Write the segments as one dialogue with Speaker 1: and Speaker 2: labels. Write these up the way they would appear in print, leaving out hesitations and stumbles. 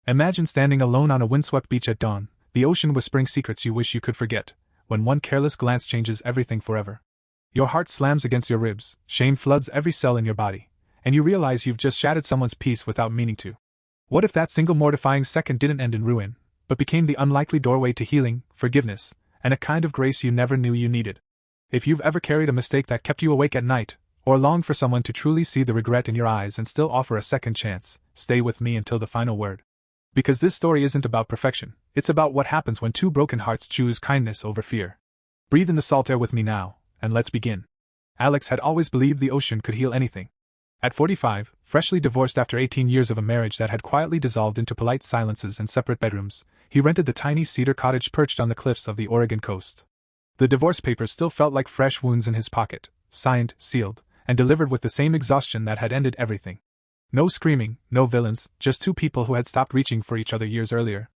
Speaker 1: Imagine standing alone on a windswept beach at dawn, the ocean whispering secrets you wish you could forget, when one careless glance changes everything forever. Your heart slams against your ribs, shame floods every cell in your body, and you realize you've just shattered someone's peace without meaning to. What if that single mortifying second didn't end in ruin, but became the unlikely doorway to healing, forgiveness, and a kind of grace you never knew you needed? If you've ever carried a mistake that kept you awake at night, or longed for someone to truly see the regret in your eyes and still offer a second chance, stay with me until the final word. Because this story isn't about perfection, it's about what happens when two broken hearts choose kindness over fear. Breathe in the salt air with me now, and let's begin. Alex had always believed the ocean could heal anything. At 45, freshly divorced after 18 years of a marriage that had quietly dissolved into polite silences and separate bedrooms, he rented the tiny cedar cottage perched on the cliffs of the Oregon coast. The divorce papers still felt like fresh wounds in his pocket, signed, sealed, and delivered with the same exhaustion that had ended everything. No screaming, no villains, just two people who had stopped reaching for each other years earlier.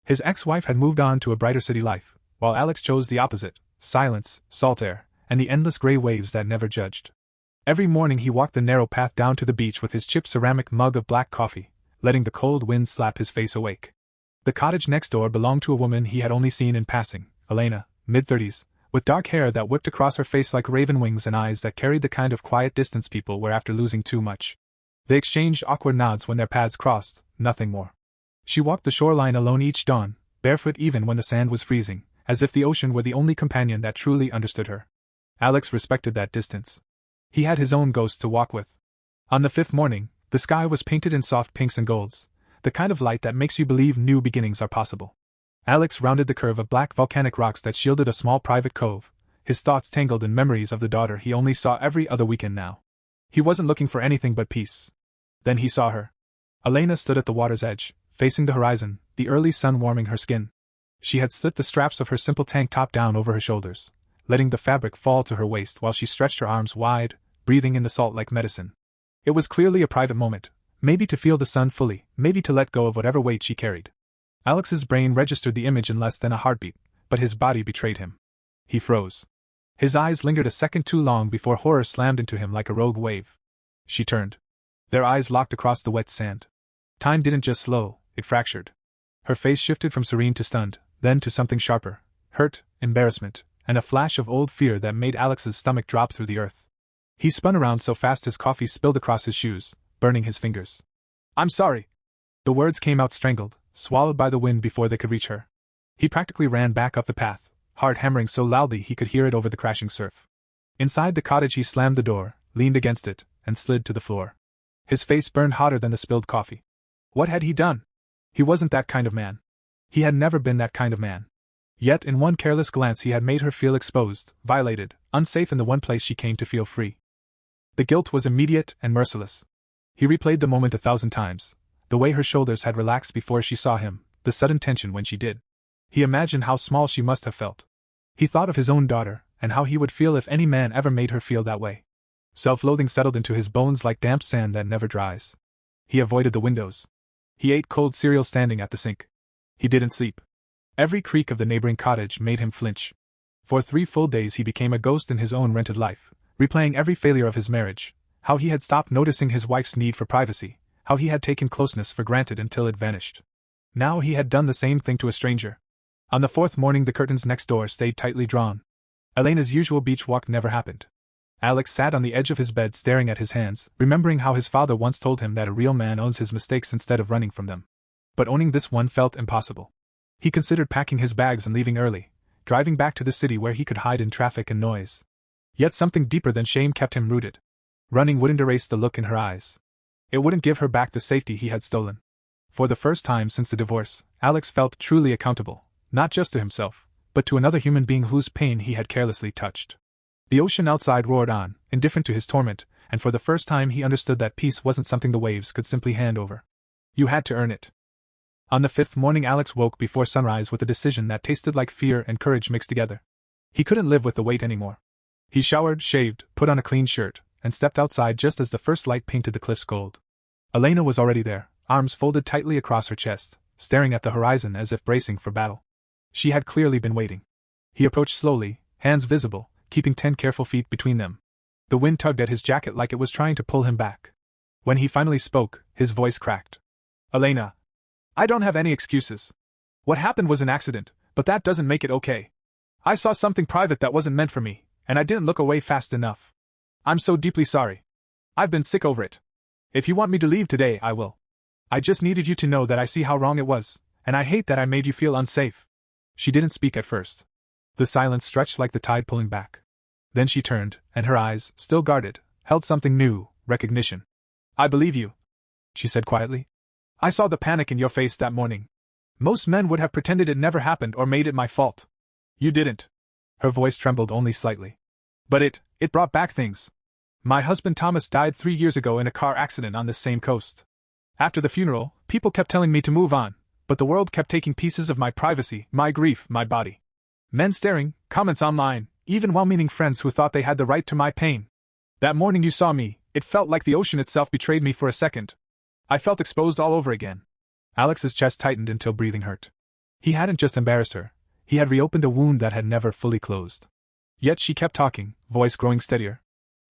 Speaker 1: His ex-wife had moved on to a brighter city life, while Alex chose the opposite: silence, salt air, and the endless gray waves that never judged. Every morning he walked the narrow path down to the beach with his chipped ceramic mug of black coffee, letting the cold wind slap his face awake. The cottage next door belonged to a woman he had only seen in passing, Elena, mid-30s, with dark hair that whipped across her face like raven wings and eyes that carried the kind of quiet distance people wear after losing too much. They exchanged awkward nods when their paths crossed, nothing more. She walked the shoreline alone each dawn, barefoot even when the sand was freezing, as if the ocean were the only companion that truly understood her. Alex respected that distance. He had his own ghost to walk with. On the fifth morning, the sky was painted in soft pinks and golds, the kind of light that makes you believe new beginnings are possible. Alex rounded the curve of black volcanic rocks that shielded a small private cove, his thoughts tangled in memories of the daughter he only saw every other weekend now. He wasn't looking for anything but peace. Then he saw her. Elena stood at the water's edge, facing the horizon, the early sun warming her skin. She had slipped the straps of her simple tank top down over her shoulders, letting the fabric fall to her waist while she stretched her arms wide, breathing in the salt like medicine. It was clearly a private moment, maybe to feel the sun fully, maybe to let go of whatever weight she carried. Alex's brain registered the image in less than a heartbeat, but his body betrayed him. He froze. His eyes lingered a second too long before horror slammed into him like a rogue wave. She turned. Their eyes locked across the wet sand. Time didn't just slow, it fractured. Her face shifted from serene to stunned, then to something sharper: hurt, embarrassment, and a flash of old fear that made Alex's stomach drop through the earth. He spun around so fast his coffee spilled across his shoes, burning his fingers. "I'm sorry." The words came out strangled, swallowed by the wind before they could reach her. He practically ran back up the path, heart hammering so loudly he could hear it over the crashing surf. Inside the cottage he slammed the door, leaned against it, and slid to the floor. His face burned hotter than the spilled coffee. What had he done? He wasn't that kind of man. He had never been that kind of man. Yet in one careless glance he had made her feel exposed, violated, unsafe in the one place she came to feel free. The guilt was immediate and merciless. He replayed the moment 1,000 times, the way her shoulders had relaxed before she saw him, the sudden tension when she did. He imagined how small she must have felt. He thought of his own daughter, and how he would feel if any man ever made her feel that way. Self-loathing settled into his bones like damp sand that never dries. He avoided the windows. He ate cold cereal standing at the sink. He didn't sleep. Every creak of the neighboring cottage made him flinch. For 3 full days he became a ghost in his own rented life, replaying every failure of his marriage, how he had stopped noticing his wife's need for privacy, how he had taken closeness for granted until it vanished. Now he had done the same thing to a stranger. On the 4th morning the curtains next door stayed tightly drawn. Elena's usual beach walk never happened. Alex sat on the edge of his bed staring at his hands, remembering how his father once told him that a real man owns his mistakes instead of running from them. But owning this one felt impossible. He considered packing his bags and leaving early, driving back to the city where he could hide in traffic and noise. Yet something deeper than shame kept him rooted. Running wouldn't erase the look in her eyes. It wouldn't give her back the safety he had stolen. For the first time since the divorce, Alex felt truly accountable, not just to himself, but to another human being whose pain he had carelessly touched. The ocean outside roared on, indifferent to his torment, and for the first time he understood that peace wasn't something the waves could simply hand over. You had to earn it. On the 5th morning Alex woke before sunrise with a decision that tasted like fear and courage mixed together. He couldn't live with the weight anymore. He showered, shaved, put on a clean shirt, and stepped outside just as the first light painted the cliffs gold. Elena was already there, arms folded tightly across her chest, staring at the horizon as if bracing for battle. She had clearly been waiting. He approached slowly, hands visible, keeping 10 careful feet between them. The wind tugged at his jacket like it was trying to pull him back. When he finally spoke, his voice cracked. "Elena, I don't have any excuses. What happened was an accident, but that doesn't make it okay. I saw something private that wasn't meant for me, and I didn't look away fast enough. I'm so deeply sorry. I've been sick over it. If you want me to leave today, I will. I just needed you to know that I see how wrong it was, and I hate that I made you feel unsafe. She didn't speak at first. The silence stretched like the tide pulling back. Then she turned, and her eyes, still guarded, held something new, recognition. I believe you, she said quietly. I saw the panic in your face that morning. Most men would have pretended it never happened or made it my fault. You didn't. Her voice trembled only slightly. But it brought back things. My husband Thomas died 3 years ago in a car accident on this same coast. After the funeral, people kept telling me to move on, but the world kept taking pieces of my privacy, my grief, my body. Men staring, comments online, even well-meaning friends who thought they had the right to my pain. That morning you saw me, it felt like the ocean itself betrayed me for a second. I felt exposed all over again. Alex's chest tightened until breathing hurt. He hadn't just embarrassed her, he had reopened a wound that had never fully closed. Yet she kept talking, voice growing steadier.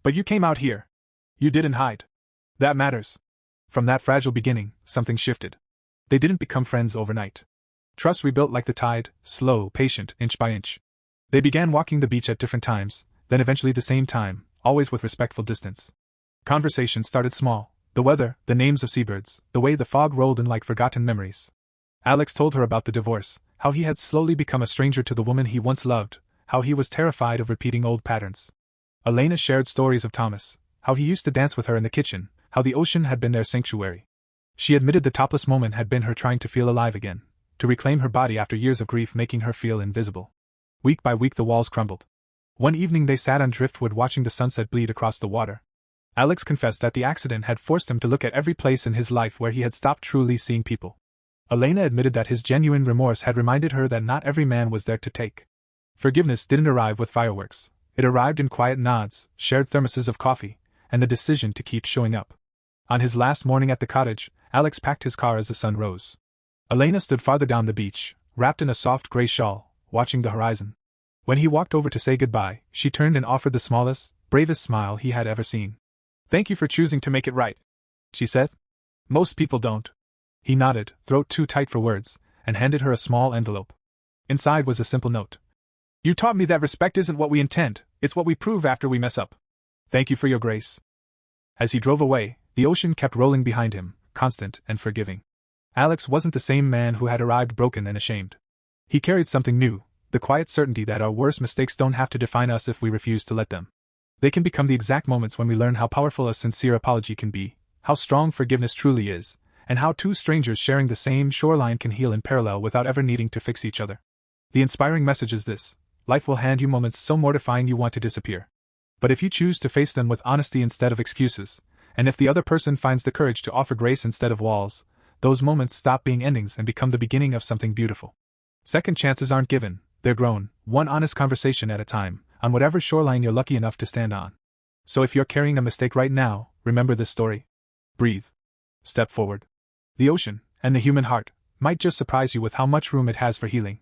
Speaker 1: But you came out here. You didn't hide. That matters. From that fragile beginning, something shifted. They didn't become friends overnight. Trust rebuilt like the tide, slow, patient, inch by inch. They began walking the beach at different times, then eventually the same time, always with respectful distance. Conversation started small. The weather, the names of seabirds, the way the fog rolled in like forgotten memories. Alex told her about the divorce, how he had slowly become a stranger to the woman he once loved, how he was terrified of repeating old patterns. Elena shared stories of Thomas, how he used to dance with her in the kitchen, how the ocean had been their sanctuary. She admitted the topless moment had been her trying to feel alive again, to reclaim her body after years of grief making her feel invisible. Week by week the walls crumbled. One evening they sat on driftwood watching the sunset bleed across the water. Alex confessed that the accident had forced him to look at every place in his life where he had stopped truly seeing people. Elena admitted that his genuine remorse had reminded her that not every man was there to take. Forgiveness didn't arrive with fireworks. It arrived in quiet nods, shared thermoses of coffee, and the decision to keep showing up. On his last morning at the cottage, Alex packed his car as the sun rose. Elena stood farther down the beach, wrapped in a soft gray shawl, watching the horizon. When he walked over to say goodbye, she turned and offered the smallest, bravest smile he had ever seen. Thank you for choosing to make it right, she said. Most people don't. He nodded, throat too tight for words, and handed her a small envelope. Inside was a simple note. You taught me that respect isn't what we intend, it's what we prove after we mess up. Thank you for your grace. As he drove away, the ocean kept rolling behind him, constant and forgiving. Alex wasn't the same man who had arrived broken and ashamed. He carried something new, the quiet certainty that our worst mistakes don't have to define us if we refuse to let them. They can become the exact moments when we learn how powerful a sincere apology can be, how strong forgiveness truly is, and how two strangers sharing the same shoreline can heal in parallel without ever needing to fix each other. The inspiring message is this: life will hand you moments so mortifying you want to disappear. But if you choose to face them with honesty instead of excuses, and if the other person finds the courage to offer grace instead of walls, those moments stop being endings and become the beginning of something beautiful. Second chances aren't given, they're grown, one honest conversation at a time, on whatever shoreline you're lucky enough to stand on. So if you're carrying a mistake right now, remember this story. Breathe. Step forward. The ocean, and the human heart, might just surprise you with how much room it has for healing.